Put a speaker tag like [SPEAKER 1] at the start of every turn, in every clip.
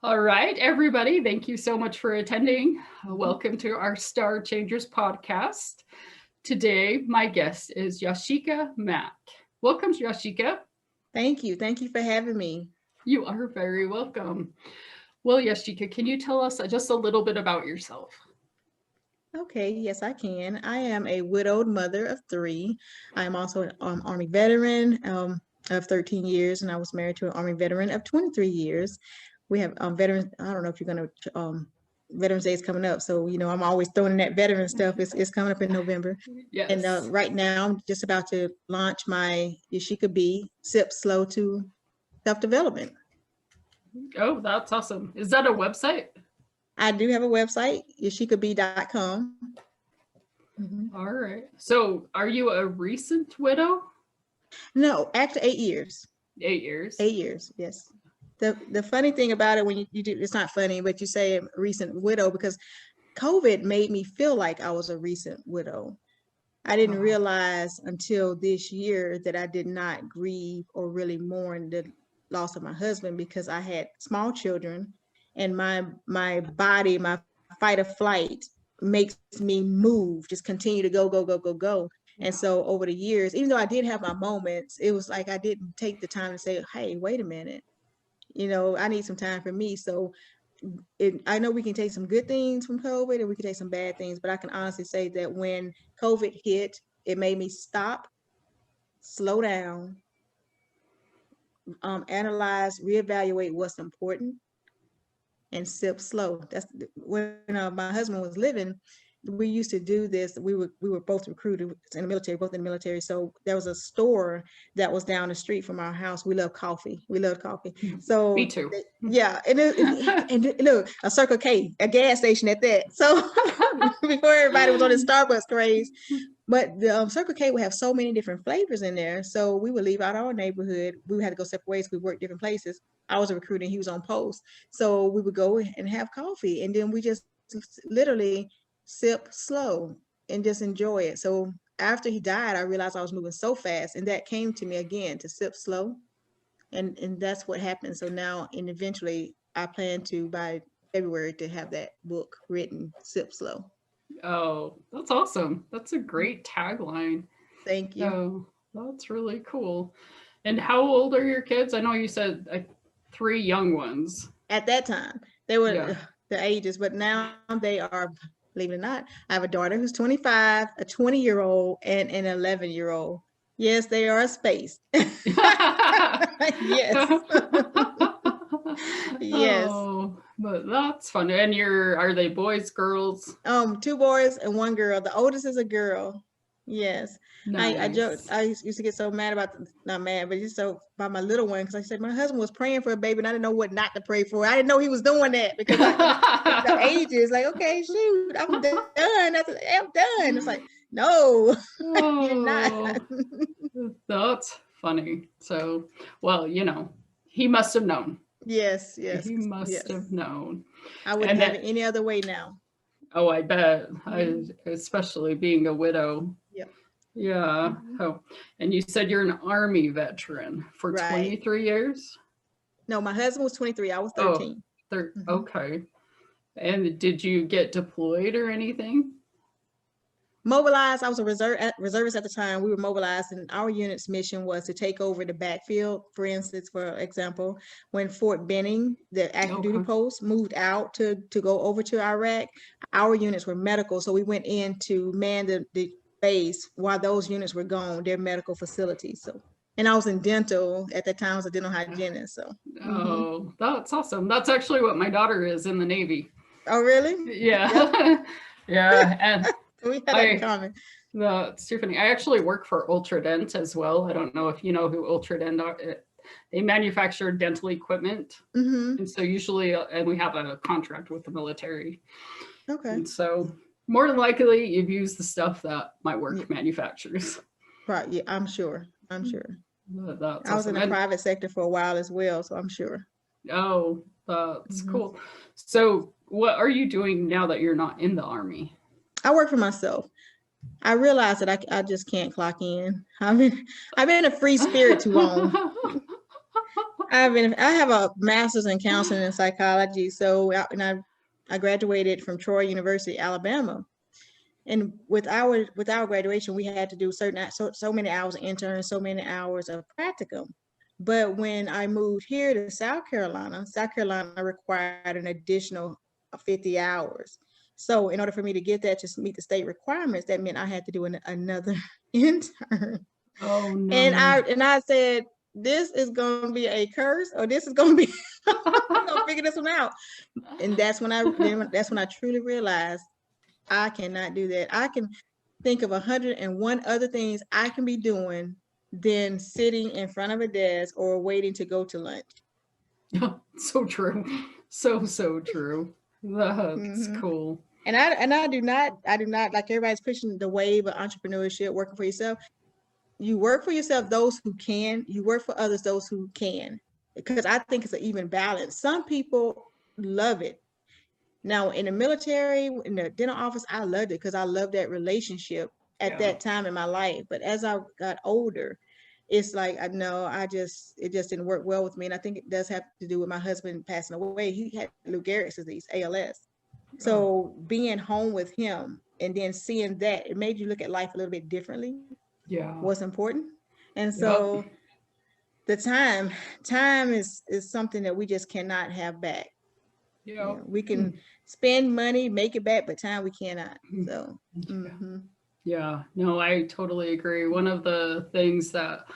[SPEAKER 1] All right, everybody, thank you so much for attending. Welcome to our Star Changers podcast. Today, my guest is Yashica Mack. Welcome, Yashica.
[SPEAKER 2] Thank you. Thank you for having me.
[SPEAKER 1] You are very welcome. Well, Yashica, can you tell us just a little bit about yourself?
[SPEAKER 2] Okay, yes, I can. I am a widowed mother of three. I am also an Army veteran of 13 years, and I was married to an Army veteran of 23 years. We have veterans. I don't know if you're going to, Veterans Day is coming up. So, I'm always throwing in that veteran stuff. It's coming up in November. And
[SPEAKER 1] Yes.
[SPEAKER 2] right now, I'm just about to launch my Yashica B Sip Slow to Self-Development.
[SPEAKER 1] Oh, that's awesome. Is that a website?
[SPEAKER 2] I do have a website, yashicab.com.
[SPEAKER 1] All right. So are you a recent widow?
[SPEAKER 2] No, after 8 years.
[SPEAKER 1] 8 years.
[SPEAKER 2] 8 years, yes. The funny thing about it, when you do, it's not funny, but you say a recent widow, because COVID made me feel like I was a recent widow. I didn't realize until this year that I did not grieve or really mourn the loss of my husband, because I had small children, and my body, my fight or flight makes me move, just continue to go, go, go, go, go. And so over the years, even though I did have my moments, it was like I didn't take the time to say, hey, wait a minute, I need some time for me. So I know we can take some good things from COVID and we can take some bad things, but I can honestly say that when COVID hit, it made me stop, slow down, analyze, reevaluate what's important, and sip slow. That's when my husband was living. We used to do this. We were both recruited in the military, both in the military. So there was a store that was down the street from our house. We love coffee. We loved coffee. So
[SPEAKER 1] me too.
[SPEAKER 2] Yeah, and look, a Circle K, a gas station at that. So before everybody was on the Starbucks craze, but the Circle K would have so many different flavors in there. So we would leave out our neighborhood. We had to go separate ways. We worked different places. I was a recruiter and he was on post. So we would go and have coffee, and then we just literally sip slow and just enjoy it. So after he died, I realized I was moving so fast, and that came to me again, to sip slow. And that's what happened. So now, and eventually I plan to, by February, to have that book written, Sip Slow.
[SPEAKER 1] Oh, that's awesome. That's a great tagline.
[SPEAKER 2] Thank you.
[SPEAKER 1] Oh, that's really cool. And how old are your kids? I know you said 3 young ones.
[SPEAKER 2] At that time, they were the ages, but now they are, believe it or not, I have a daughter who's 25, a 20-year-old, and an 11-year-old. Yes, they are spaced. Yes. Yes.
[SPEAKER 1] Oh, but that's fun. And are they boys, girls?
[SPEAKER 2] 2 boys and 1 girl. The oldest is a girl. Yes. Nice. I joked. I used to get so mad about, not mad, but just so about my little one, because I said my husband was praying for a baby and I didn't know what not to pray for. I didn't know he was doing that, because the ages, like, okay, shoot, I'm done. I'm done. It's like, no, you're not.
[SPEAKER 1] That's funny. So, well, he must have known.
[SPEAKER 2] Yes.
[SPEAKER 1] He must have known.
[SPEAKER 2] I wouldn't have it any other way now.
[SPEAKER 1] Oh, I bet. Especially being a widow.
[SPEAKER 2] Yep.
[SPEAKER 1] Yeah. Oh, and you said you're an Army veteran for 23 years?
[SPEAKER 2] No, my husband was 23. I was 13.
[SPEAKER 1] Okay. And did you get deployed or anything?
[SPEAKER 2] Mobilized. I was a reservist at the time. We were mobilized, and our unit's mission was to take over the backfield. For instance, for example, when Fort Benning, the active duty post, moved out to go over to Iraq, our units were medical. So we went in to man the base while those units were gone, their medical facilities. So, and I was in dental at that time. I was a dental hygienist. So.
[SPEAKER 1] Oh, that's awesome. That's actually what my daughter is in the Navy.
[SPEAKER 2] Oh, really?
[SPEAKER 1] Yeah. Yep. Yeah. And
[SPEAKER 2] we had that in common.
[SPEAKER 1] That's too funny. I actually work for Ultradent as well. I don't know if you know who Ultradent are. They manufacture dental equipment. And so usually, and we have a contract with the military.
[SPEAKER 2] Okay.
[SPEAKER 1] And so more than likely, you've used the stuff that my work manufactures.
[SPEAKER 2] Right. Yeah, I'm sure. I was
[SPEAKER 1] awesome.
[SPEAKER 2] in the private sector for a while as well, so I'm sure.
[SPEAKER 1] Oh, that's cool. So what are you doing now that you're not in the Army?
[SPEAKER 2] I work for myself. I realize that I just can't clock in. I've been a free spirit too long. I have a master's in counseling and psychology. So, I graduated from Troy University, Alabama. And with our graduation, we had to do so many hours of intern, so many hours of practicum. But when I moved here to South Carolina required an additional 50 hours. So in order for me to get that to meet the state requirements, that meant I had to do another intern.
[SPEAKER 1] Oh no.
[SPEAKER 2] And I said, this is going to be a curse, or this is going to be, I'm going to figure this one out. And that's when I truly realized I cannot do that. I can think of 101 other things I can be doing than sitting in front of a desk or waiting to go to lunch.
[SPEAKER 1] So true. So true. That's cool.
[SPEAKER 2] And I do not, like everybody's pushing the wave of entrepreneurship, working for yourself. You work for yourself, those who can. You work for others, those who can. Because I think it's an even balance. Some people love it. Now, in the military, in the dental office, I loved it because I loved that relationship at that time in my life. But as I got older, it's like, it just didn't work well with me. And I think it does have to do with my husband passing away. He had Lou Gehrig's disease, ALS. So being home with him and then seeing that, it made you look at life a little bit differently.
[SPEAKER 1] Yeah.
[SPEAKER 2] What's important. And so the time is something that we just cannot have back. Yeah. We can spend money, make it back, but time we cannot. So
[SPEAKER 1] yeah, no, I totally agree. One of the things that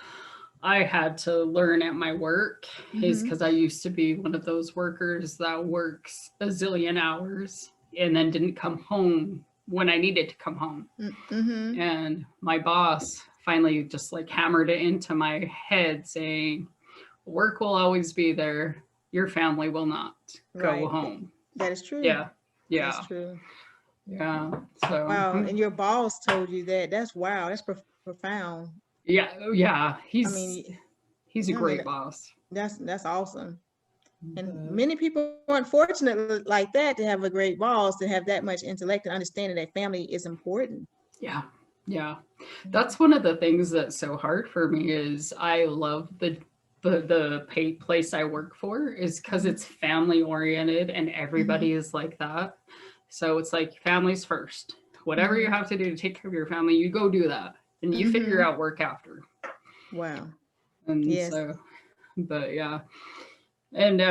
[SPEAKER 1] I had to learn at my work is because I used to be one of those workers that works a zillion hours and then didn't come home when I needed to come home. And my boss finally just like hammered it into my head saying, work will always be there. Your family will not go home.
[SPEAKER 2] That is true.
[SPEAKER 1] Yeah.
[SPEAKER 2] That's true.
[SPEAKER 1] Yeah. So
[SPEAKER 2] wow. And your boss told you that. That's wow. That's profound.
[SPEAKER 1] Yeah. He's a great boss.
[SPEAKER 2] That's awesome. And many people aren't fortunate like that to have a great boss, to have that much intellect and understanding that family is important.
[SPEAKER 1] Yeah. That's one of the things that's so hard for me is I love the place I work for is because it's family oriented and everybody is like that. So it's like families first. Whatever you have to do to take care of your family, you go do that. And you figure out work after.
[SPEAKER 2] Wow.
[SPEAKER 1] And so, but yeah. And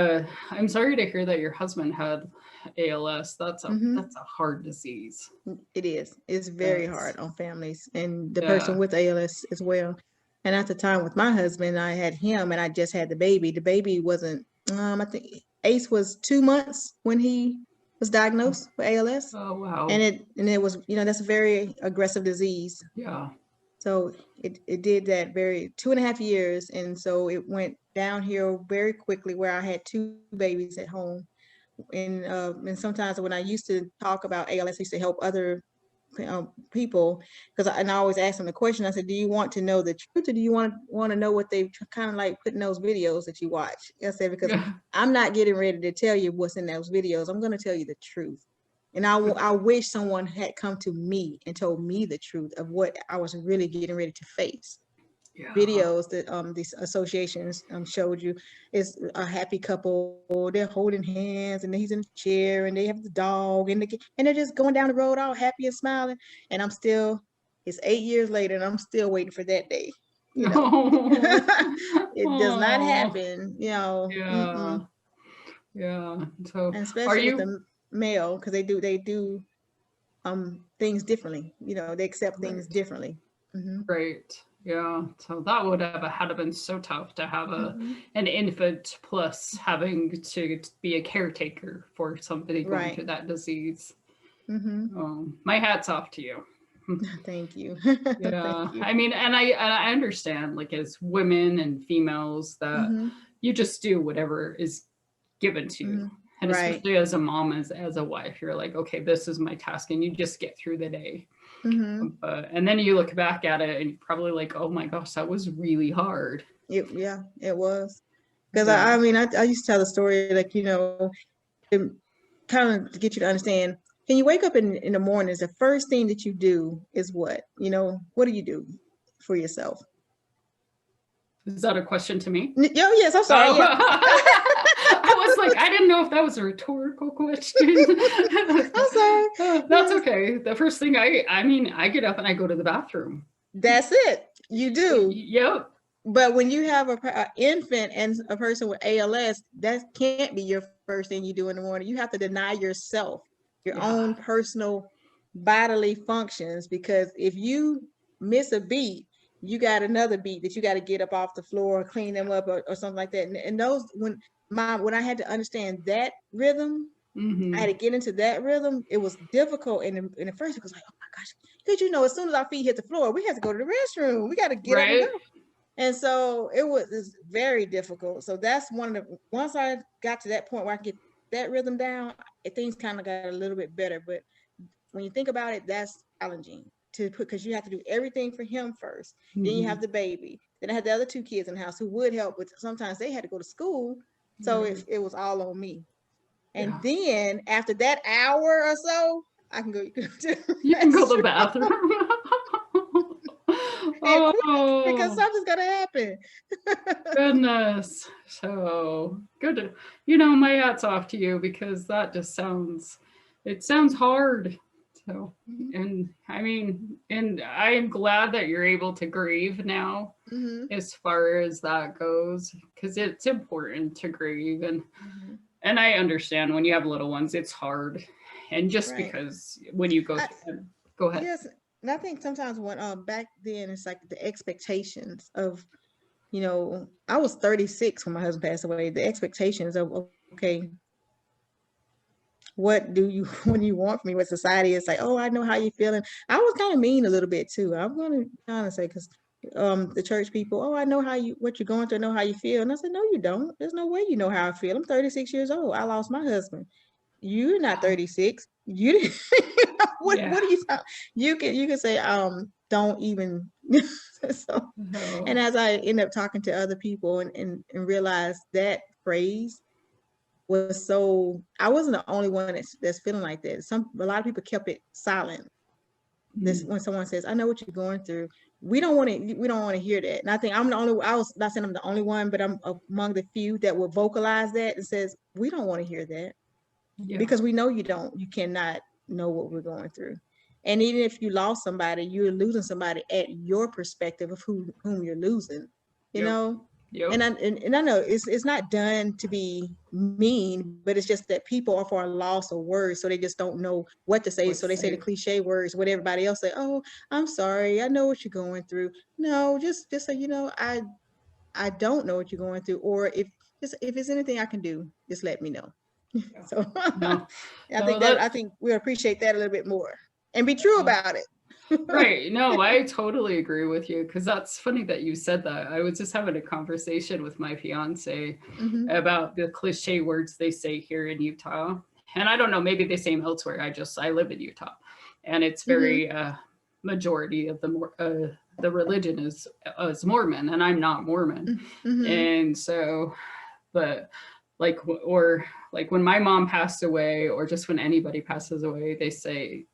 [SPEAKER 1] I'm sorry to hear that your husband had ALS. That's a hard disease.
[SPEAKER 2] It is. It's very hard on families and the person with ALS as well. And at the time with my husband, I had him and I just had the baby. The baby wasn't, I think Ace was 2 months when he was diagnosed with ALS.
[SPEAKER 1] Oh, wow.
[SPEAKER 2] And it was, that's a very aggressive disease.
[SPEAKER 1] Yeah.
[SPEAKER 2] So it did that 2.5 years. And so it went downhill very quickly where I had 2 babies at home. And sometimes when I used to talk about ALS, I used to help other people because I always ask them the question. I said, do you want to know the truth or do you want to know what they kind of like put in those videos that you watch? I said, because I'm not getting ready to tell you what's in those videos. I'm going to tell you the truth. And I wish someone had come to me and told me the truth of what I was really getting ready to face. Videos that these associations showed you is a happy couple, they're holding hands and he's in a chair and they have the dog and they're just going down the road all happy and smiling, and it's 8 years later and I'm still waiting for that day. It does not happen,
[SPEAKER 1] So
[SPEAKER 2] and especially with the male, because they do things differently, they accept things differently.
[SPEAKER 1] Right. Yeah, so that would have had to been so tough to have an infant plus having to be a caretaker for somebody going through that disease. My hat's off to you.
[SPEAKER 2] Thank you.
[SPEAKER 1] Thank you. I mean, and I understand, like as women and females, that you just do whatever is given to you. And especially as a mom, as a wife, you're like, okay, this is my task, and you just get through the day. And then you look back at it and you're probably like, oh my gosh, that was really hard.
[SPEAKER 2] It was. Because I used to tell the story, like, kind of to get you to understand, when you wake up in the mornings, the first thing that you do is what? What do you do for yourself?
[SPEAKER 1] Is that a question to me?
[SPEAKER 2] Oh, yes, I'm sorry.
[SPEAKER 1] Oh.
[SPEAKER 2] Yeah.
[SPEAKER 1] I was like, I didn't know if that was a rhetorical question.
[SPEAKER 2] I'm sorry.
[SPEAKER 1] That's okay. The first thing I mean, I get up and I go to the bathroom.
[SPEAKER 2] That's it. You do.
[SPEAKER 1] Yep.
[SPEAKER 2] But when you have an infant and a person with ALS, that can't be your first thing you do in the morning. You have to deny yourself your own personal bodily functions, because if you miss a beat, you got another beat that you got to get up off the floor, clean them up, or something like that. And those, when I had to understand that rhythm, I had to get into that rhythm. It was difficult, and in the first, it was like, oh my gosh, because as soon as our feet hit the floor, we had to go to the restroom. We got to get up and go. And so it was very difficult. So that's once I got to that point where I could get that rhythm down, things kind of got a little bit better. But when you think about it, that's challenging because you have to do everything for him first. Then you have the baby. Then I had the other 2 kids in the house who would help, but sometimes they had to go to school. So it was all on me. And then after that hour or so, I can go.
[SPEAKER 1] You can go to the bathroom.
[SPEAKER 2] Oh, because something's gonna happen.
[SPEAKER 1] Goodness. So good. My hat's off to you, because that just sounds hard. So, and I mean, and I am glad that you're able to grieve now, as far as that goes, because it's important to grieve. And I understand when you have little ones, it's hard. And just because when you go ahead.
[SPEAKER 2] Yes. And I think sometimes when back then, it's like the expectations of, I was 36 when my husband passed away. The expectations of, okay, what do you want from me? What society is like, oh, I know how you're feeling. I was kind of mean a little bit too. I'm going to kind of say, because the church people, oh, I know what you're going through, I know how you feel. And I said, no, you don't. There's no way you know how I feel. I'm 36 years old. I lost my husband. You're not 36. You didn't. What are you talking? You can say, don't even. So, and as I end up talking to other people and realize that phrase was so, I wasn't the only one that's feeling like that. A lot of people kept it silent. When someone says, I know what you're going through, we don't want to hear that. And I think I'm the only, I was not saying I'm the only one, but I'm among the few that will vocalize that and says, we don't want to hear that. Because we know you cannot know what we're going through. And even if you lost somebody, you're losing somebody at your perspective of whom you're losing, know? And I know it's not done to be mean, but it's just that people are for a loss of words, so they just don't know what to say. So they say the cliche words, what everybody else say. Oh, I'm sorry, I know what you're going through. No, just say, I don't know what you're going through, or if it's anything I can do, just let me know. So I think we appreciate that a little bit more and be true about it.
[SPEAKER 1] Right. No, I totally agree with you, because that's funny that you said that. I was just having a conversation with my fiance about the cliche words they say here in Utah. And I don't know, maybe they say them elsewhere. I live in Utah, and it's very majority of the religion is Mormon, and I'm not Mormon. And so, but like when my mom passed away, or just when anybody passes away, they say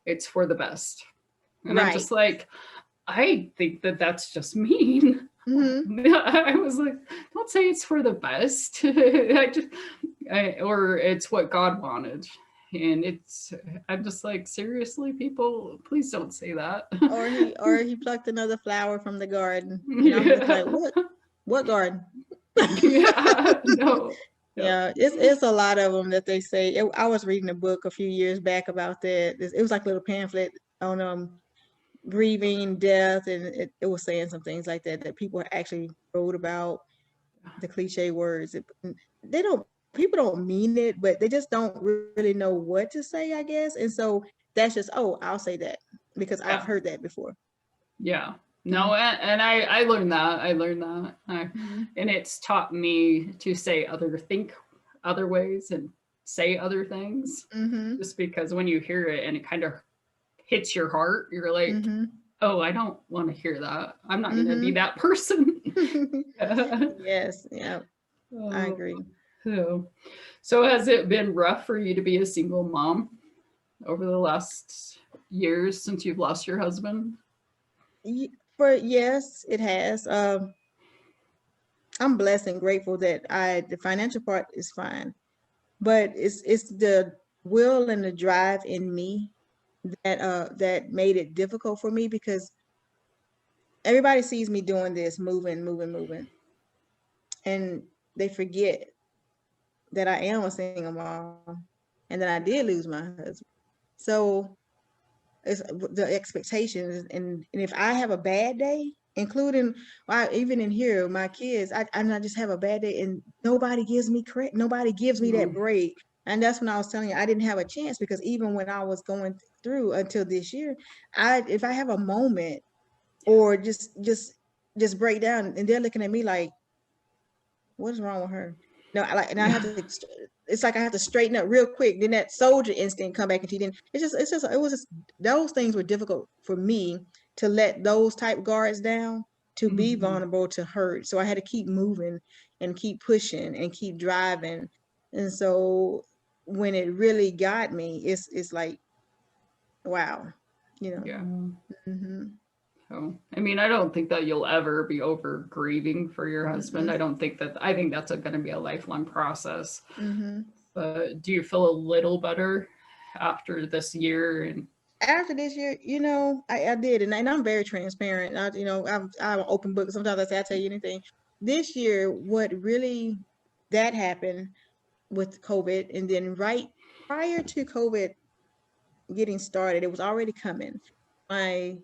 [SPEAKER 1] it's for the best. And I'm just like, I think that's just mean. I was like, don't say it's for the best. Or it's what God wanted. And I'm just like, seriously, people, please don't say that.
[SPEAKER 2] Or he plucked another flower from the garden. And I'm just like, what garden?
[SPEAKER 1] No.
[SPEAKER 2] Yeah, it's a lot of them that they say. I was reading a book a few years back about that. It was like a little pamphlet on grieving, death, and it was saying some things like that people actually wrote about the cliche words. People don't mean it, but they just don't really know what to say, I guess. And so that's just, I'll say that because I've heard that before.
[SPEAKER 1] Yeah. No, and I learned that. And it's taught me to think other ways and say other things. Just because when you hear it and it kind of hits your heart, you're like, oh, I don't want to hear that. I'm not going to be that person.
[SPEAKER 2] Yes. Yeah. I agree.
[SPEAKER 1] So has it been rough for you to be a single mom over the last years since you've lost your husband?
[SPEAKER 2] Yes, it has. I'm blessed and grateful that the financial part is fine, but it's the will and the drive in me that made it difficult for me, because everybody sees me doing this, moving, and they forget that I am a single mom and that I did lose my husband. So it's the expectations, and if I have a bad day, including even in here, my kids, I just have a bad day and nobody gives me credit, nobody gives me that break. And that's when I was telling you I didn't have a chance, because even when I was going through until this year, if I have a moment or just break down, and they're looking at me like, what's wrong with her? No, and I have to, it's like I have to straighten up real quick. Then that soldier instinct come back, and then it was just, those things were difficult for me to let those type guards down, to be vulnerable to hurt. So I had to keep moving and keep pushing and keep driving. And so when it really got me, it's like, wow, you know.
[SPEAKER 1] Yeah.
[SPEAKER 2] Mm-hmm.
[SPEAKER 1] So, I mean, I don't think that you'll ever be over grieving for your husband. I think that's going to be a lifelong process. But do you feel a little better after this year? And
[SPEAKER 2] after this year, you know, I did, and I'm very transparent. I'm an open book. Sometimes I say, I'll tell you anything. This year, what really that happened with COVID, and then right prior to COVID getting started, it was already coming. My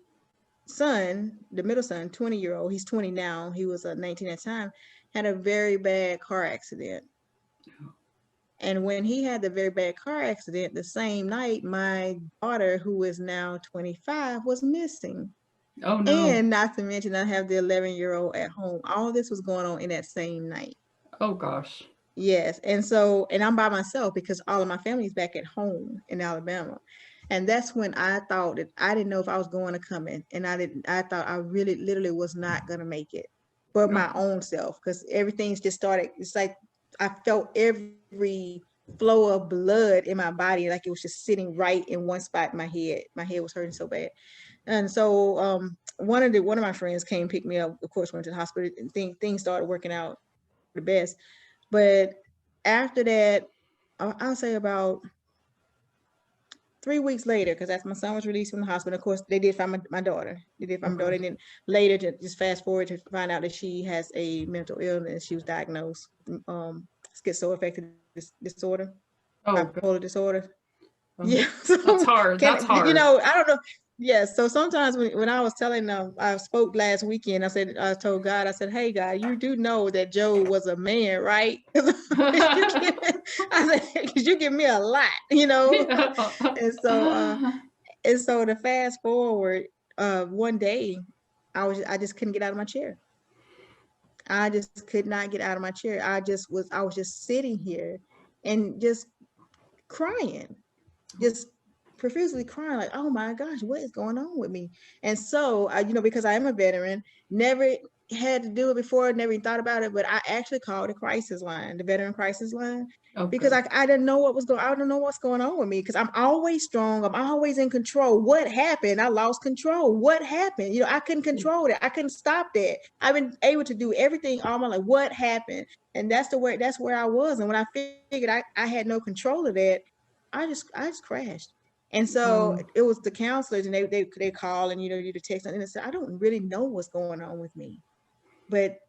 [SPEAKER 2] son, the middle son, 20-year-old, he's 20 now, he was 19 at the time, had a very bad car accident. And when he had the very bad car accident, the same night, my daughter, who is now 25, was missing.
[SPEAKER 1] Oh no.
[SPEAKER 2] And not to mention, I have the 11-year-old at home. All this was going on in that same night.
[SPEAKER 1] Oh gosh.
[SPEAKER 2] Yes. And I'm by myself because all of my family is back at home in Alabama. And that's when I thought that I didn't know if I was going to come in. And I thought I really literally was not going to make it, but my own self, because everything's just started. It's like I felt every flow of blood in my body, like it was just sitting right in one spot in my head. My head was hurting so bad. And so one of my friends came pick me up, of course, went to the hospital, and things started working out the best. But after that, I'll say about 3 weeks later, because that's my son was released from the hospital. Of course, they did find my daughter. They did find my daughter. And then later, to just fast forward to find out that she has a mental illness. She was diagnosed schizoaffective disorder, bipolar disorder. Yeah,
[SPEAKER 1] that's hard. That's hard.
[SPEAKER 2] You know, I don't know. Yes. So sometimes when I was telling them, I spoke last weekend, I told God, I said, hey, God, you do know that Joe was a man, right? I said, because you give me a lot, you know? And so to fast forward, one day, I just couldn't get out of my chair. I just could not get out of my chair. I was just sitting here and just crying, just profusely crying, like, oh my gosh, what is going on with me? And so because I am a veteran, never had to do it before, never even thought about it, but I actually called the crisis line, the veteran crisis line, because I didn't know I don't know what's going on with me, because I'm always strong, I'm always in control. What happened? I lost control. What happened? I couldn't control it. I couldn't stop that. I've been able to do everything all my life. What happened? And that's where I was. And when I figured I had no control of that, I just crashed. And so it was the counselors, and they call, and you text, and they said, I don't really know what's going on with me, but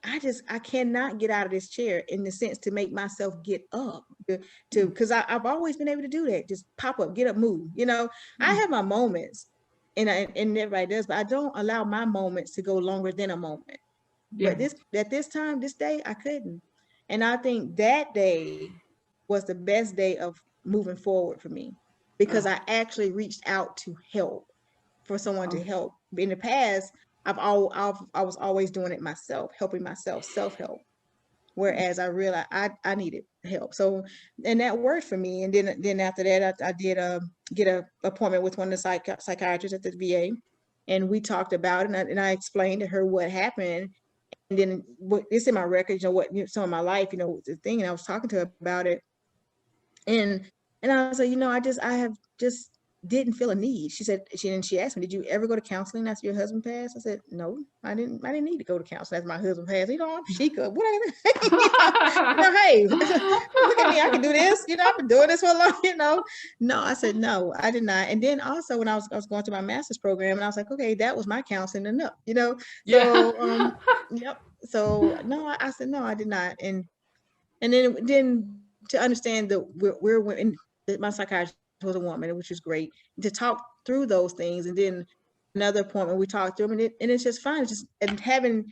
[SPEAKER 2] I cannot get out of this chair, in the sense to make myself get up because I've always been able to do that. Just pop up, get up, move. I have my moments, and everybody does, but I don't allow my moments to go longer than a moment. Yeah. But this day, I couldn't. And I think that day was the best day of moving forward for me, because I actually reached out to help, for someone to help. In the past, I was always doing it myself, helping myself, self-help. Whereas I realized I needed help. So, and that worked for me. And then after that, I did get an appointment with one of the psychiatrists at the VA. And we talked about it, and I explained to her what happened. And then it's in my records, some of my life, the thing. And I was talking to her about it. And I was like, I have just didn't feel a need. She said, she asked me, did you ever go to counseling after your husband passed? I said, no, I didn't need to go to counseling after my husband passed. I'm Yashica, whatever. Hey, look at me, I can do this. I've been doing this for a long, No, I said, no, I did not. And then also when I was going to my master's program, and I was like, okay, that was my counseling enough, So, yep. So no, I said, no, I did not. And then to understand that we're women, my psychiatrist was a woman, which is great, to talk through those things. And then another appointment, we talked through them, and it's just fine. And having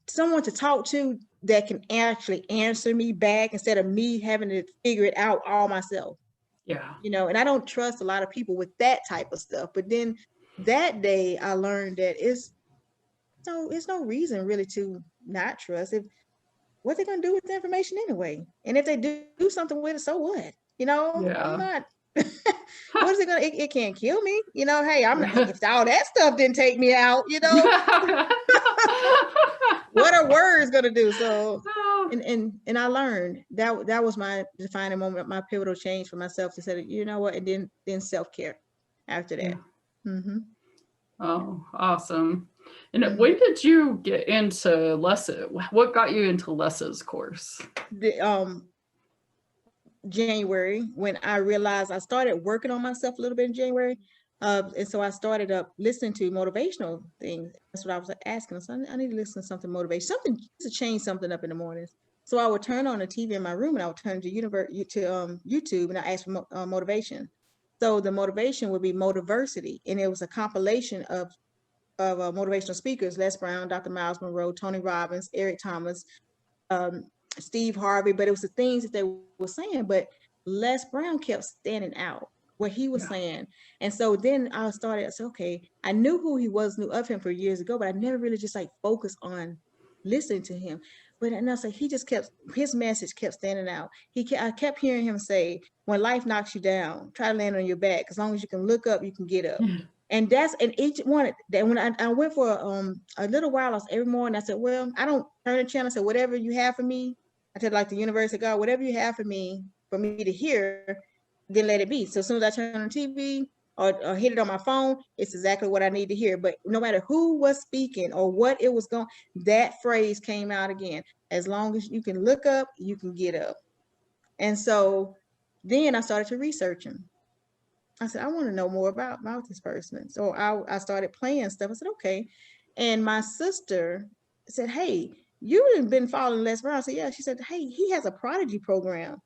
[SPEAKER 2] someone to talk to that can actually answer me back instead of me having to figure it out all myself.
[SPEAKER 1] Yeah.
[SPEAKER 2] And I don't trust a lot of people with that type of stuff. But then that day I learned that it's no reason really to not trust. If what they're gonna do with the information anyway, and if they do something with it, so what?
[SPEAKER 1] Yeah.
[SPEAKER 2] I'm not. What is it gonna? It can't kill me. Hey, I'm not, if all that stuff didn't take me out. What are words gonna do? So, and I learned that was my defining moment, my pivotal change for myself to say, you know what, and then self-care after that.
[SPEAKER 1] Yeah.
[SPEAKER 2] Mm-hmm.
[SPEAKER 1] Oh, awesome. And when did you get into Les's? What got you into Les's course?
[SPEAKER 2] January, when I realized I started working on myself a little bit in January. And so I started up listening to motivational things. That's what I was asking. So I need to listen to something motivational, something to change something up in the mornings. So I would turn on the TV in my room, and I would turn to YouTube, and I asked for motivation. So the motivation would be Motiversity, and it was a compilation of motivational speakers: Les Brown, Dr. Miles Monroe, Tony Robbins, Eric Thomas, Steve Harvey. But it was the things that they were saying. But Les Brown kept standing out, what he was saying. And so then I started, I said, okay, I knew who he was, knew of him for years ago, but I never really just focused on listening to him. But and I said, his message kept standing out. I kept hearing him say, when life knocks you down, try to land on your back. As long as you can look up, you can get up. And each one that when I went for a little while, I was every morning, I said, well, I don't turn the channel. I said, whatever you have for me, I said, like the universe of God, whatever you have for me to hear, then let it be. So as soon as I turn on TV or hit it on my phone, it's exactly what I need to hear. But no matter who was speaking or what it was going, that phrase came out again. As long as you can look up, you can get up. And so then I started to research him. I said, I want to know more about this person. So I started playing stuff. I said, okay. And my sister said, hey, you've been following Les Brown. I said, yeah. She said, hey, he has a Prodigy program,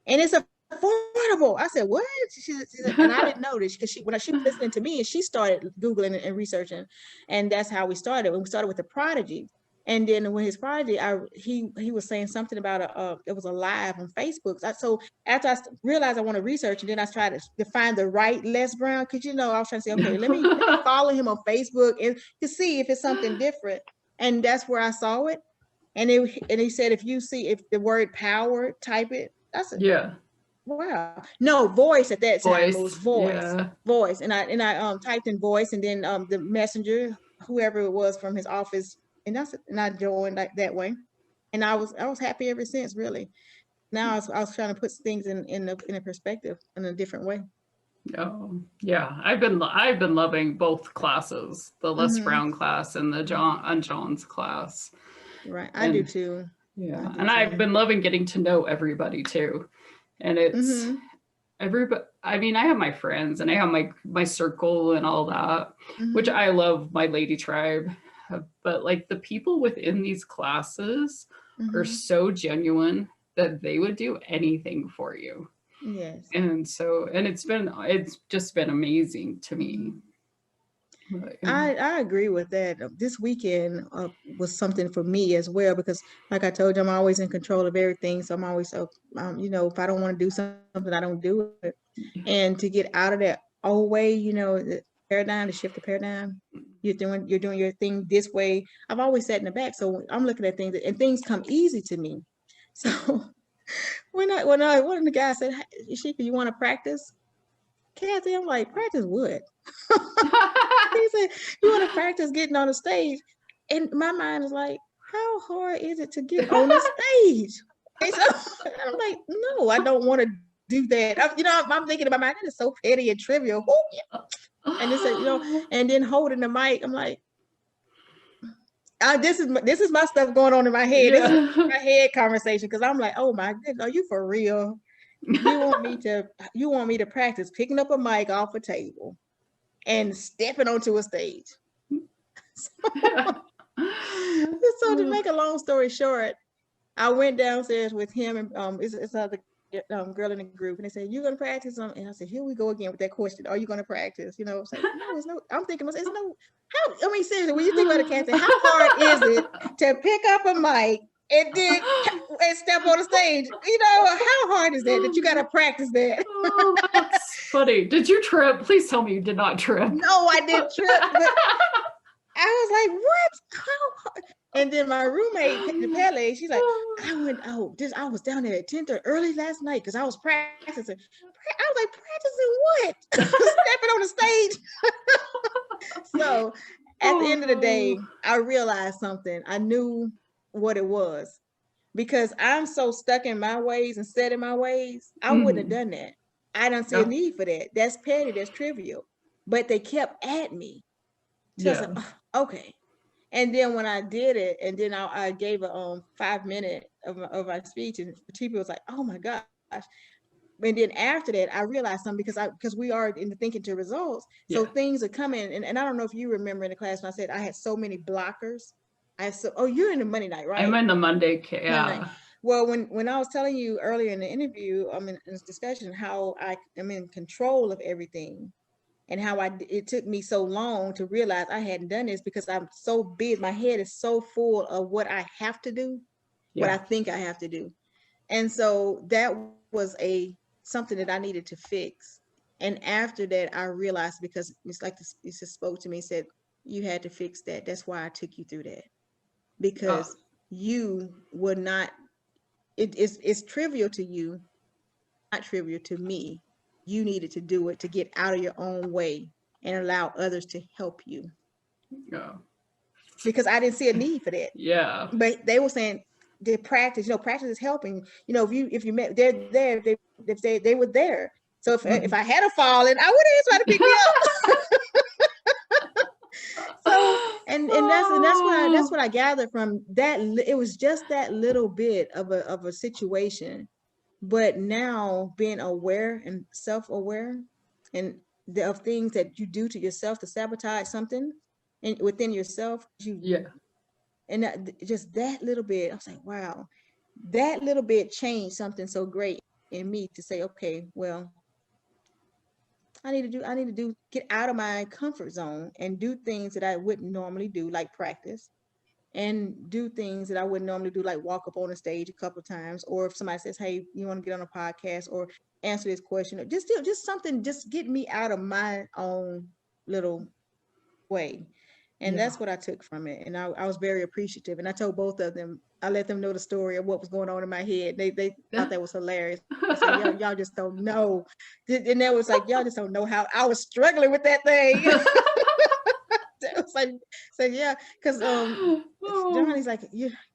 [SPEAKER 2] and it's affordable. I said, what? She said, and I didn't know this because she was listening to me, and she started Googling and researching. And that's how we started. When we started with the Prodigy. And then when his Prodigy, he was saying something about it was a live on Facebook. So after I realized I want to research, and then I tried to find the right Les Brown, because I was trying to say, okay, let me follow him on Facebook and to see if it's something different. And that's where I saw it. And he said, if the word power, type it. That's it.
[SPEAKER 1] Yeah.
[SPEAKER 2] Wow. No, voice at that time. It was voice.
[SPEAKER 1] Yeah.
[SPEAKER 2] Voice. And I typed in voice, and then the messenger, whoever it was from his office, and I joined like that way. And I was happy ever since, really. Now I was trying to put things in a perspective in a different way.
[SPEAKER 1] Oh, yeah. I've been loving both classes, the Les Brown class and the John's class.
[SPEAKER 2] Right. I do too.
[SPEAKER 1] Yeah. And I've been loving getting to know everybody too. And it's everybody. I mean, I have my friends and I have my circle and all that, which I love, my lady tribe. But like the people within these classes are so genuine that they would do anything for you.
[SPEAKER 2] Yes.
[SPEAKER 1] And it's just been amazing to me.
[SPEAKER 2] I agree with that. This weekend was something for me as well, because like I told you, I'm always in control of everything. So I'm always if I don't want to do something, I don't do it. And to get out of that old way, the paradigm, to shift the paradigm, you're doing your thing this way. I've always sat in the back. So I'm looking at things, and things come easy to me. So when one of the guys said, hey, Yashica, you want to practice? Kathy, I'm like, practice what? He said, you want to practice getting on the stage? And my mind is like, how hard is it to get on the stage? And so I'm like, no, I don't want to do that. I'm thinking about that is so petty and trivial. Who, and they said, and then holding the mic, I'm like, this is my stuff going on in my head.
[SPEAKER 1] Yeah.
[SPEAKER 2] This is my head conversation, because I'm like, oh my goodness, are you for real? You want me to practice picking up a mic off a table and stepping onto a stage. So to make a long story short, I went downstairs with him and it's other girl in the group, and they said, "You gonna practice?" And I said, "Here we go again with that question. Are you gonna practice?" It's like, no, it's no. I'm thinking, it's no. How? I mean, seriously, when you think about it, Kathy, how hard is it to pick up a mic and then step on the stage? How hard is that you got to practice that?
[SPEAKER 1] Oh, that's funny. Did you trip? Please tell me you did not trip.
[SPEAKER 2] No, I didn't trip, but I was like, what? How hard? And then my roommate, Pele, she's like, I was down there at 10:30 early last night because I was practicing. I was like, practicing what? Stepping on the stage. So at the end of the day, I realized something. I knew what it was, because I'm so stuck in my ways and set in my ways. I wouldn't have done that. I don't see a need for that. That's petty. That's trivial. But they kept at me. So I was like, okay. And then when I did it, and then I gave a 5 minute of my speech, and people was like, oh my gosh. And then after that, I realized something, because we are in the thinking to results. So things are coming. And I don't know if you remember in the class when I said I had so many blockers. You're in the Monday night, right?
[SPEAKER 1] I'm in the Monday. Yeah.
[SPEAKER 2] Well, when I was telling you earlier in the interview, in this discussion, how I am in control of everything, and how it took me so long to realize I hadn't done this, because I'm so big. My head is so full of what I have to do, what I think I have to do. And so that was something that I needed to fix. And after that, I realized, because it's like it just spoke to me, said, you had to fix that. That's why I took you through that, because you would not, it's trivial to you, not trivial to me. You needed to do it to get out of your own way and allow others to help you.
[SPEAKER 1] Yeah.
[SPEAKER 2] Because I didn't see a need for that.
[SPEAKER 1] Yeah.
[SPEAKER 2] But they were saying the practice, practice is helping. If you met, they're there, if they were there. So if I had fallen, I would have tried to pick me up. So and that's what I gathered from that. It was just that little bit of a situation. But now being aware and self-aware and of things that you do to yourself to sabotage something within yourself, and just that little bit, I was like, wow, that little bit changed something so great in me to say, okay, well, I need to get out of my comfort zone and do things that I wouldn't normally do, like practice, and do things that I wouldn't normally do, like walk up on the stage a couple of times, or if somebody says, hey, you want to get on a podcast or answer this question, or just something, just get me out of my own little way. And that's what I took from it. And I was very appreciative. And I told both of them, I let them know the story of what was going on in my head. They thought that was hilarious. I said, y'all just don't know. And that was like, y'all just don't know how I was struggling with that thing. It was like, so yeah, because Johnny's like,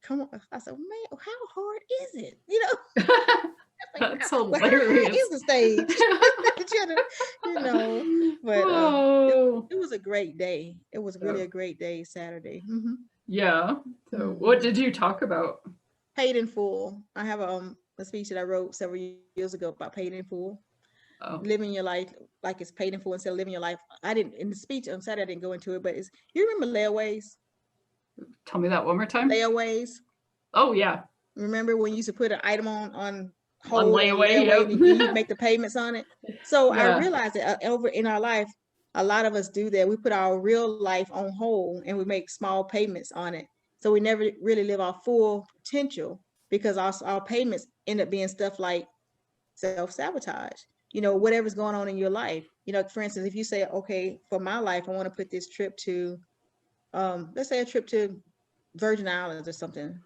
[SPEAKER 2] come on. I said, man, how hard is it?
[SPEAKER 1] That's hilarious.
[SPEAKER 2] How is the stage? But it was a great day. It was really a great day Saturday. Mm-hmm.
[SPEAKER 1] Yeah. So what did you talk about?
[SPEAKER 2] Paid in full. I have a speech that I wrote several years ago about paid in full. Living your life like it's paid in full instead of living your life. I didn't, in the speech on Saturday, I didn't go into it, but you remember layaways?
[SPEAKER 1] Tell me that one more time.
[SPEAKER 2] Layaways.
[SPEAKER 1] Oh yeah.
[SPEAKER 2] Remember when you used to put an item on
[SPEAKER 1] hold layaway,
[SPEAKER 2] and you make the payments on it? So I realized that over in our life, a lot of us do that. We put our real life on hold and we make small payments on it. So we never really live our full potential, because our payments end up being stuff like self-sabotage. Whatever's going on in your life. For instance, if you say, okay, for my life, I want to put this trip to, let's say a trip to Virgin Islands or something,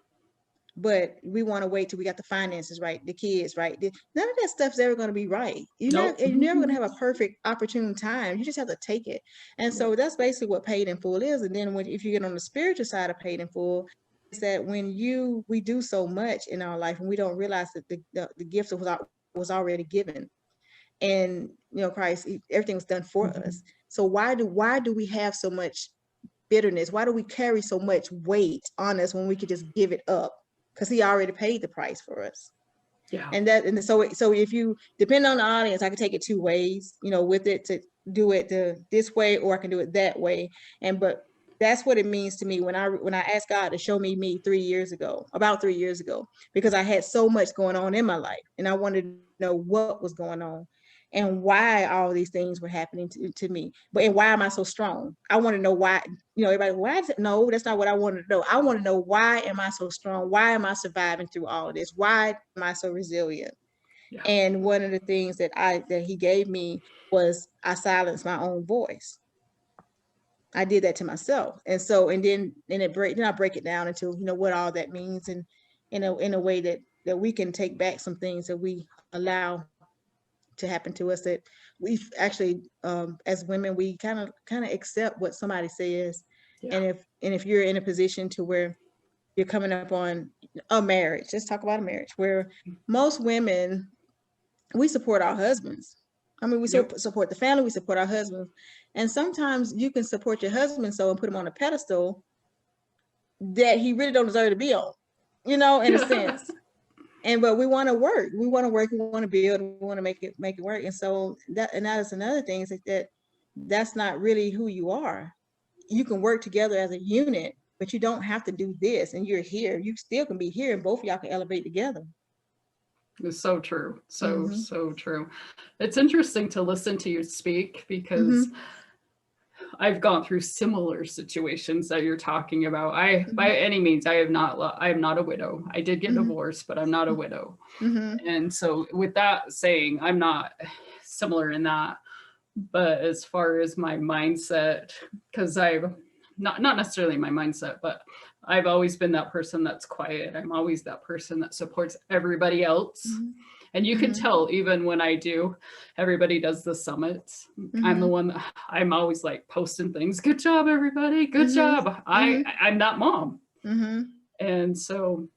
[SPEAKER 2] but we want to wait till we got the finances right, the kids right. None of that stuff's ever going to be right. You're never going to have a perfect opportune time. You just have to take it. And so that's basically what paid in full is. And then if you get on the spiritual side of paid in full, is that when we do so much in our life and we don't realize that the gifts of was already given. And, you know, Christ, everything was done for us. So why do we have so much bitterness? Why do we carry so much weight on us when we could just give it up? Because he already paid the price for us.
[SPEAKER 1] Yeah.
[SPEAKER 2] And so if you depend on the audience, I can take it two ways, you know, with it, to do it this way, or I can do it that way. But that's what it means to me when I asked God to show me about 3 years ago, because I had so much going on in my life and I wanted to know what was going on and why all these things were happening to me. And why am I so strong? I want to know why. You know, everybody, why is it? No, that's not what I wanted to know. I want to know, why am I so strong? Why am I surviving through all of this? Why am I so resilient? Yeah. And one of the things that he gave me was I silenced my own voice. I did that to myself. And so, then I break it down into, you know, what all that means, and in a way that we can take back some things that we allow to happen to us, that we actually, as women, we kind of accept what somebody says. Yeah. And if you're in a position to where you're coming up on a marriage, let's talk about a marriage, where most women, we support our husbands. I mean, we support the family, we support our husbands. And sometimes you can support your husband and put him on a pedestal that he really don't deserve to be on, you know, in a sense. But we want to work. We want to build, we want to make it work. And so that is another thing, is that's not really who you are. You can work together as a unit, but you don't have to do this. And you're here. You still can be here, and both of y'all can elevate together.
[SPEAKER 1] It's so true. So true. It's interesting to listen to you speak, because I've gone through similar situations that you're talking about. By any means, I am not a widow. I did get divorced, but I'm not a widow. And so with that saying, I'm not similar in that. But as far as my mindset, because I've not necessarily my mindset, but I've always been that person that's quiet. I'm always that person that supports everybody else. And you can tell, even when everybody does the summits, I'm the one that I'm always like posting things. Good job, everybody. Good job. I'm that mom. And so,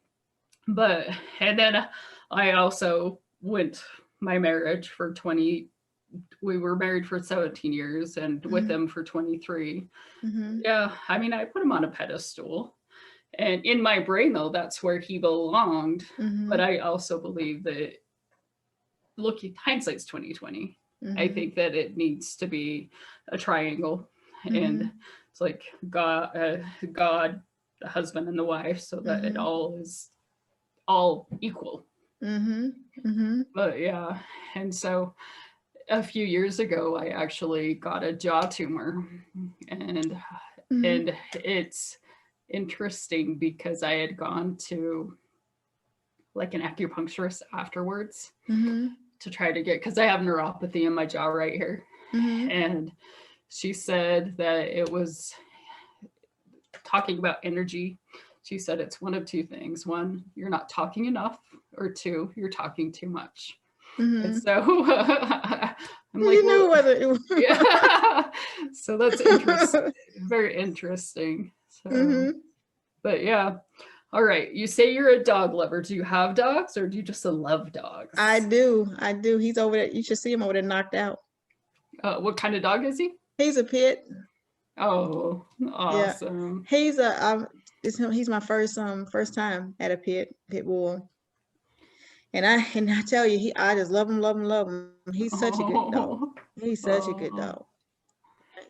[SPEAKER 1] and then I also my marriage for we were married for 17 years and with them for 23. Yeah. I mean, I put him on a pedestal, and in my brain though, that's where he belonged. But I also believe that, hindsight's 2020. I think that it needs to be a triangle, and it's like God, the husband and the wife, so that it all is all equal. But yeah, and so a few years ago, I actually got a jaw tumor, and it's interesting because I had gone to like an acupuncturist afterwards to try to because I have neuropathy in my jaw right here. And she said that it was talking about energy. She said it's one of two things. One, you're not talking enough, or two, you're talking too much. And so I'm like,
[SPEAKER 2] you knew whether it was.
[SPEAKER 1] Yeah. So that's interesting. Very interesting. So, but yeah. All right. You say you're a dog lover. Do you have dogs, or do you just love dogs?
[SPEAKER 2] I do. He's over there. You should see him over there, knocked out.
[SPEAKER 1] What kind of dog is he?
[SPEAKER 2] He's a pit.
[SPEAKER 1] Oh, awesome.
[SPEAKER 2] Yeah. He's my first time at a pit bull. And I tell you, I just love him. He's such a good dog. He's such a good dog.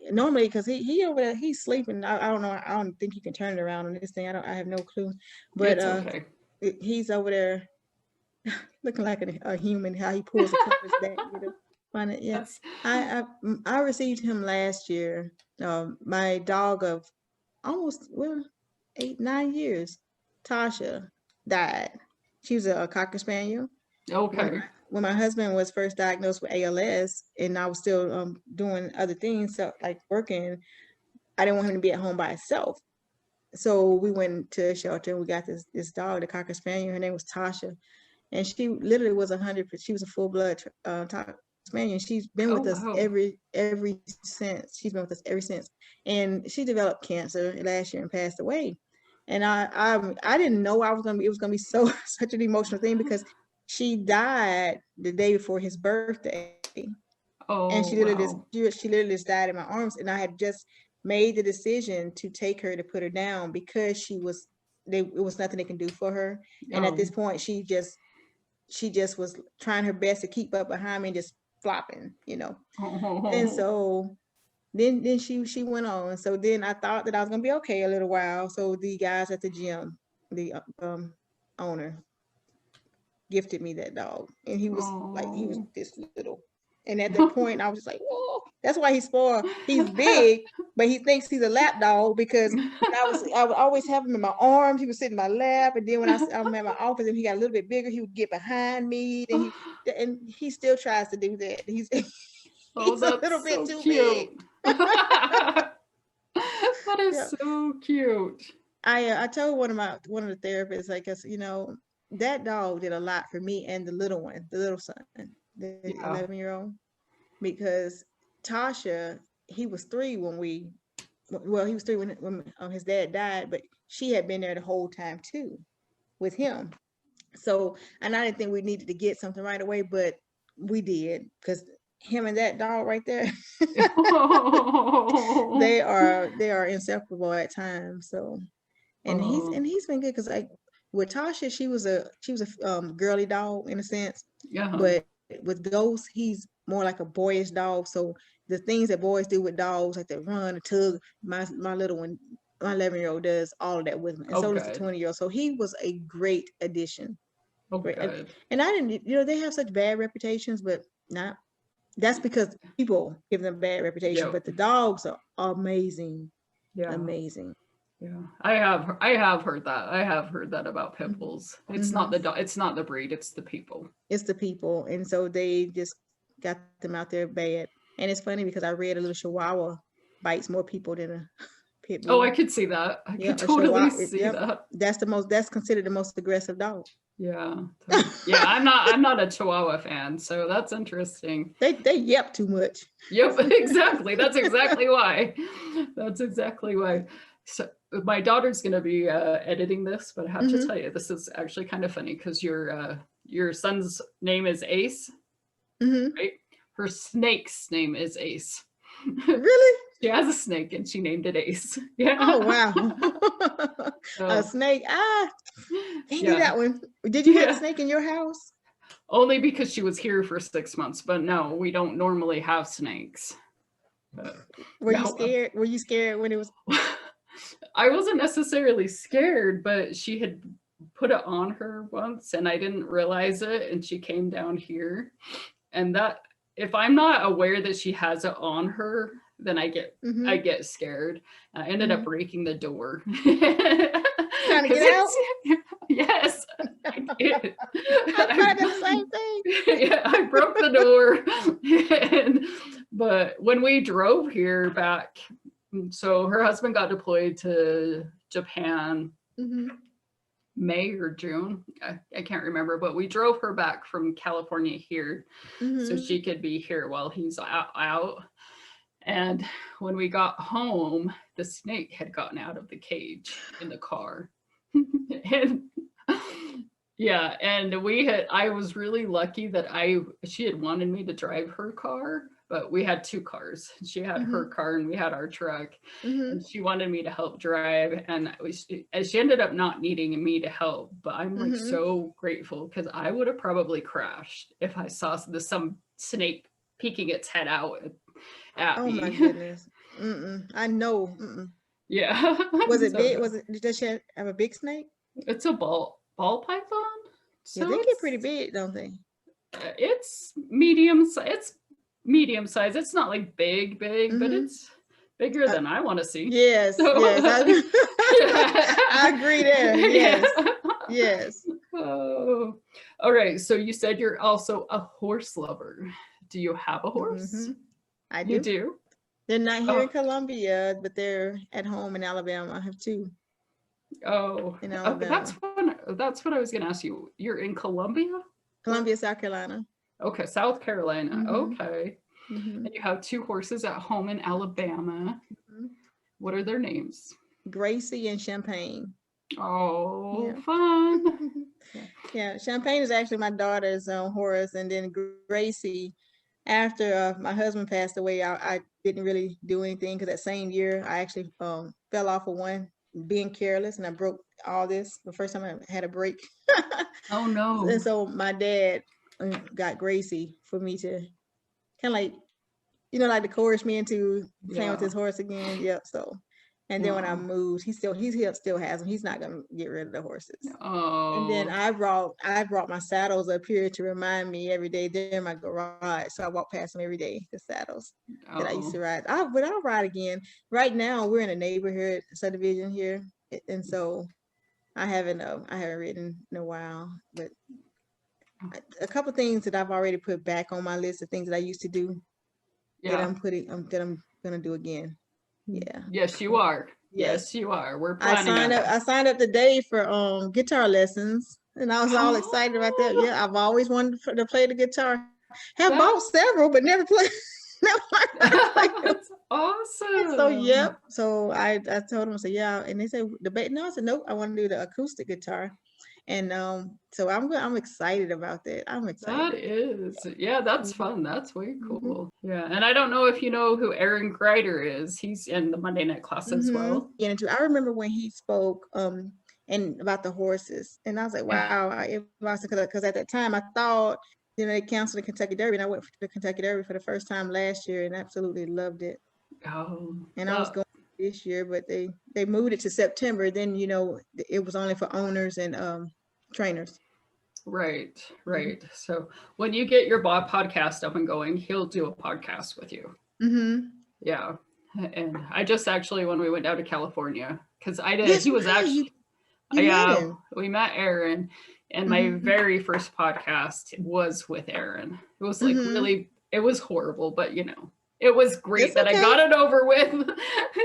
[SPEAKER 2] Normally, because he over there, he's sleeping. I don't know. I don't think you can turn it around on this thing. I have no clue. But
[SPEAKER 1] it's okay.
[SPEAKER 2] He's over there looking like a human. How he pulls the covers back. Find it. Yeah. I received him last year. My dog of almost 8-9 years, Tasha, died. She was a Cocker Spaniel.
[SPEAKER 1] Okay.
[SPEAKER 2] When my husband was first diagnosed with ALS, and I was still doing other things, so like working, I didn't want him to be at home by himself. So we went to a shelter, and we got this dog, the Cocker Spaniel. Her name was Tasha, and she literally was 100. She was a full blood Cocker Spaniel. She's been with us ever since. She's been with us ever since, and she developed cancer last year and passed away. And I didn't know it was gonna be such an emotional thing, because she died the day before his birthday. And
[SPEAKER 1] Oh,
[SPEAKER 2] she literally
[SPEAKER 1] wow.
[SPEAKER 2] she literally just died in my arms. And I had just made the decision to take her, to put her down, because it was nothing they can do for her. And at this
[SPEAKER 1] Oh.
[SPEAKER 2] point, she just was trying her best to keep up behind me and just flopping, And
[SPEAKER 1] Oh.
[SPEAKER 2] so then she went on. So then I thought that I was gonna be okay a little while. So the guys at the gym, the owner, gifted me that dog, and he was
[SPEAKER 1] Oh.
[SPEAKER 2] this little. And at that point, I was just like, whoa. That's why he's spoiled. He's big, but he thinks he's a lap dog, because I would always have him in my arms. He would sit in my lap, and then when I'm at my office and he got a little bit bigger, he would get behind me. And he still tries to do that. He's
[SPEAKER 1] Oh,
[SPEAKER 2] he's a little
[SPEAKER 1] that's
[SPEAKER 2] bit
[SPEAKER 1] so
[SPEAKER 2] too
[SPEAKER 1] cute.
[SPEAKER 2] big.
[SPEAKER 1] That is
[SPEAKER 2] Yeah.
[SPEAKER 1] so cute.
[SPEAKER 2] I told one of the therapists, like, that dog did a lot for me and the little one, the little son, the 11-year-old, because Tasha, he was 3 when he was 3 when his dad died, but she had been there the whole time too with him. So, and I didn't think we needed to get something right away, but we did, because him and that dog right there, they are inseparable at times. So, and he's been good, because with Tasha, she was a girly dog in a sense, but with Ghost, he's more like a boyish dog. So the things that boys do with dogs, like they run, tug, my little one, my 11-year-old does all of that with him, and so does the 20-year-old. So he was a great addition. Great. And I didn't, they have such bad reputations, but not. That's because people give them bad reputation. But the dogs are amazing. Yeah. Amazing.
[SPEAKER 1] Yeah, I have heard that. I have heard that about pit bulls. It's not the dog. It's not the breed. It's the people.
[SPEAKER 2] It's the people, and so they just got them out there bad. And it's funny because I read a little Chihuahua bites more people than a pit bull.
[SPEAKER 1] Oh, I could see that. I could totally see that.
[SPEAKER 2] That's considered the most aggressive dog.
[SPEAKER 1] Yeah. Yeah, I'm not a Chihuahua fan, so that's interesting.
[SPEAKER 2] They yep too much.
[SPEAKER 1] Yep, exactly. That's exactly why. That's exactly why. So my daughter's going to be editing this, but I have to tell you, this is actually kind of funny, because your son's name is Ace, right? Her snake's name is Ace.
[SPEAKER 2] Really?
[SPEAKER 1] She has a snake and she named it Ace. Yeah.
[SPEAKER 2] Oh, wow. A snake. They knew that one. Did you have a snake in your house?
[SPEAKER 1] Only because she was here for 6 months, but no, we don't normally have snakes.
[SPEAKER 2] Were you scared? Were you scared when it was?
[SPEAKER 1] I wasn't necessarily scared, but she had put it on her once and I didn't realize it, and she came down here. And that, if I'm not aware that she has it on her, then I get scared. I ended up breaking the door.
[SPEAKER 2] Trying to get out?
[SPEAKER 1] Yes. I did.
[SPEAKER 2] I tried the same thing.
[SPEAKER 1] Yeah, I broke the door. But when we drove here back, so her husband got deployed to Japan May or June. I can't remember, but we drove her back from California here so she could be here while he's out. And when we got home, the snake had gotten out of the cage in the car. And yeah, and I was really lucky that she had wanted me to drive her car, but we had 2 cars. She had her car and we had our truck. And she wanted me to help drive, and she ended up not needing me to help, but I'm like so grateful, because I would have probably crashed if I saw some snake peeking its head out at me.
[SPEAKER 2] Oh my goodness. I know.
[SPEAKER 1] Yeah.
[SPEAKER 2] Was it big? Does she have a big snake?
[SPEAKER 1] It's a ball python.
[SPEAKER 2] So yeah, they get pretty big, don't they?
[SPEAKER 1] It's medium size. It's not like big, but it's bigger than I want to see.
[SPEAKER 2] Yes, yes. I agree there. Yes, yes.
[SPEAKER 1] Oh, all right. So you said you're also a horse lover. Do you have a horse?
[SPEAKER 2] I do.
[SPEAKER 1] You do?
[SPEAKER 2] They're not here in Columbia, but they're at home in Alabama. I have 2.
[SPEAKER 1] Oh,
[SPEAKER 2] in Alabama.
[SPEAKER 1] That's what I was going to ask you. You're in Columbia?
[SPEAKER 2] Columbia, South Carolina.
[SPEAKER 1] Okay, South Carolina. Okay. And you have 2 horses at home in Alabama. What are their names?
[SPEAKER 2] Gracie and Champagne.
[SPEAKER 1] Oh,
[SPEAKER 2] Yeah.
[SPEAKER 1] fun.
[SPEAKER 2] Yeah, Champagne is actually my daughter's horse, and then Gracie. After my husband passed away, I didn't really do anything because that same year I actually fell off of one being careless, and I broke all this. The first time I had a break.
[SPEAKER 1] Oh no.
[SPEAKER 2] And so my dad got Gracie for me to kind of like, like to coerce me into playing with his horse again. Yep. So, and then when I moved, he still has him. He's not gonna get rid of the horses.
[SPEAKER 1] Oh.
[SPEAKER 2] And then I brought my saddles up here to remind me every day. They're in my garage, so I walk past them every day. The saddles that I used to ride. But I'll ride again. Right now, we're in a neighborhood subdivision here, and so I haven't ridden in a while. But a couple things that I've already put back on my list of things that I used to do that I'm gonna do again. Yeah.
[SPEAKER 1] Yes, you are. Yes, you are. We're planning
[SPEAKER 2] I signed up today for guitar lessons, and I was all excited about that. Yeah, I've always wanted to play the guitar. Have bought several, but never played.
[SPEAKER 1] That's awesome.
[SPEAKER 2] So yep. So I told them, I said, yeah, and they said no. I said nope. I want to do the acoustic guitar, and so I'm excited about that. I'm excited.
[SPEAKER 1] That is, yeah, that's fun. That's way cool. Yeah, and I don't know if you know who Aaron Greider is. He's in the Monday night class as well.
[SPEAKER 2] Yeah, I remember when he spoke and about the horses, and I was like, wow, because at that time I thought they canceled the Kentucky Derby, and I went to the Kentucky Derby for the first time last year and absolutely loved it.
[SPEAKER 1] Oh,
[SPEAKER 2] and I was going this year, but they moved it to September. Then it was only for owners and trainers.
[SPEAKER 1] Right. So when you get your podcast up and going, he'll do a podcast with you. Yeah. And I just actually, when we went down to California, because I did, he was actually, we met Aaron, and my very first podcast was with Aaron. It was like really, it was horrible, but it was great that I got it over with.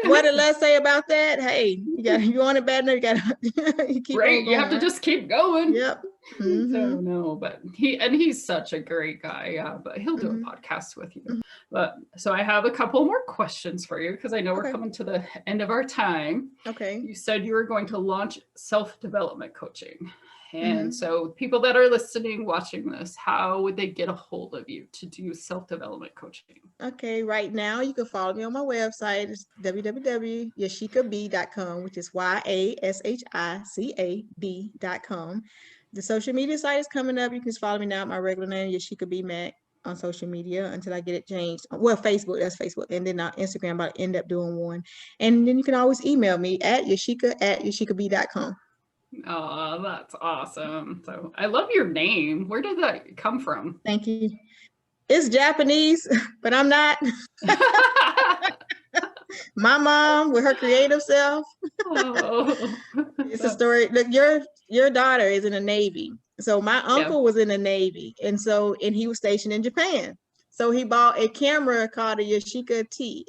[SPEAKER 2] What did Les say about that? Hey, you want it bad enough, you gotta keep
[SPEAKER 1] right.
[SPEAKER 2] On going,
[SPEAKER 1] you have to just keep going.
[SPEAKER 2] Yep.
[SPEAKER 1] So no, but he's such a great guy. Yeah, but he'll do a podcast with you. But so I have a couple more questions for you, because I know we're coming to the end of our time.
[SPEAKER 2] Okay.
[SPEAKER 1] You said you were going to launch self-development coaching. And so people that are listening, watching this, how would they get a hold of you to do self-development coaching?
[SPEAKER 2] Okay, right now you can follow me on my website. It's www.yashicab.com, which is YASHICAB.com. The social media site is coming up. You can just follow me now at my regular name, Yashica Mack, on social media until I get it changed. Well, Facebook, that's Facebook. And then on Instagram, I'll end up doing one. And then you can always email me at yashica@yashicab.com.
[SPEAKER 1] Oh, that's awesome. So I love your name. Where did that come from?
[SPEAKER 2] Thank you. It's Japanese, but I'm not. My mom with her creative self. It's a story. Look, your daughter is in the Navy. So my uncle was in the Navy, and he was stationed in Japan. So he bought a camera called a Yashica T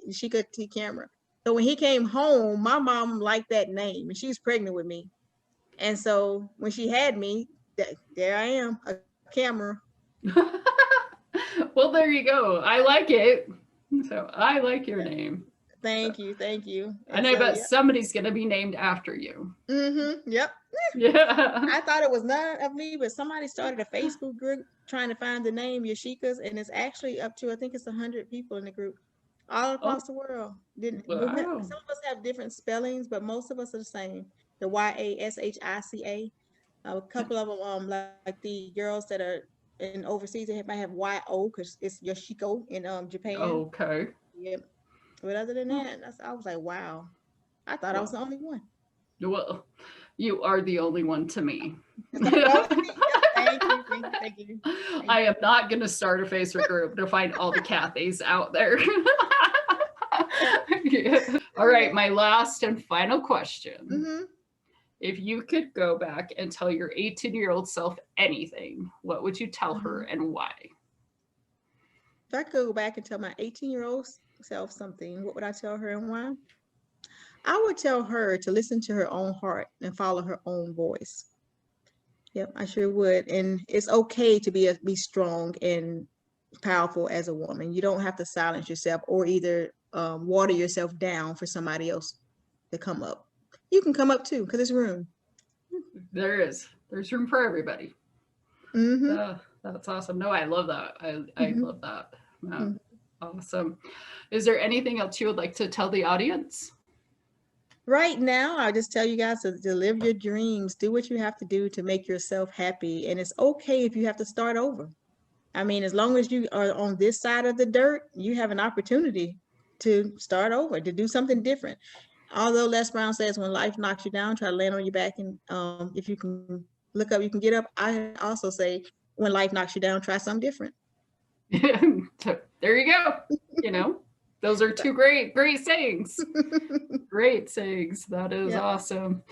[SPEAKER 2] camera. So when he came home, my mom liked that name, and she was pregnant with me. And so when she had me, there I am, a camera.
[SPEAKER 1] Well, there you go. I like it. So I like your name.
[SPEAKER 2] Thank you.
[SPEAKER 1] And I bet somebody's going to be named after you.
[SPEAKER 2] Yep.
[SPEAKER 1] Yeah.
[SPEAKER 2] I thought it was none of me, but somebody started a Facebook group trying to find the name Yashica's, and it's actually up to, I think it's 100 people in the group all across the world. Some of us have different spellings, but most of us are the same. The YASHICA. A couple of them, like the girls that are in overseas, they might have YO because it's Yoshiko in Japan.
[SPEAKER 1] Okay.
[SPEAKER 2] Yep. But other than that, I was like, wow. I thought I was the only one.
[SPEAKER 1] Well, you are the only one to me.
[SPEAKER 2] Thank you.
[SPEAKER 1] I am not going to start a Facebook group to find all the Kathys out there. All right, my last and final question. If you could go back and tell your 18-year-old self anything, what would you tell her and why?
[SPEAKER 2] If I could go back and tell my 18-year-old self something, what would I tell her and why? I would tell her to listen to her own heart and follow her own voice. Yep, I sure would. And it's okay to be strong and powerful as a woman. You don't have to silence yourself or either water yourself down for somebody else to come up. You can come up too, because it's room.
[SPEAKER 1] There's room for everybody. That's awesome. No, I love that. I love that. Awesome. Is there anything else you would like to tell the audience?
[SPEAKER 2] Right now, I'll just tell you guys to live your dreams, do what you have to do to make yourself happy. And it's okay if you have to start over. I mean, as long as you are on this side of the dirt, you have an opportunity to start over, to do something different. Although Les Brown says when life knocks you down, try to land on your back. And if you can look up, you can get up. I also say when life knocks you down, try something different.
[SPEAKER 1] So, there you go. Those are two great sayings. Great sayings. That is awesome.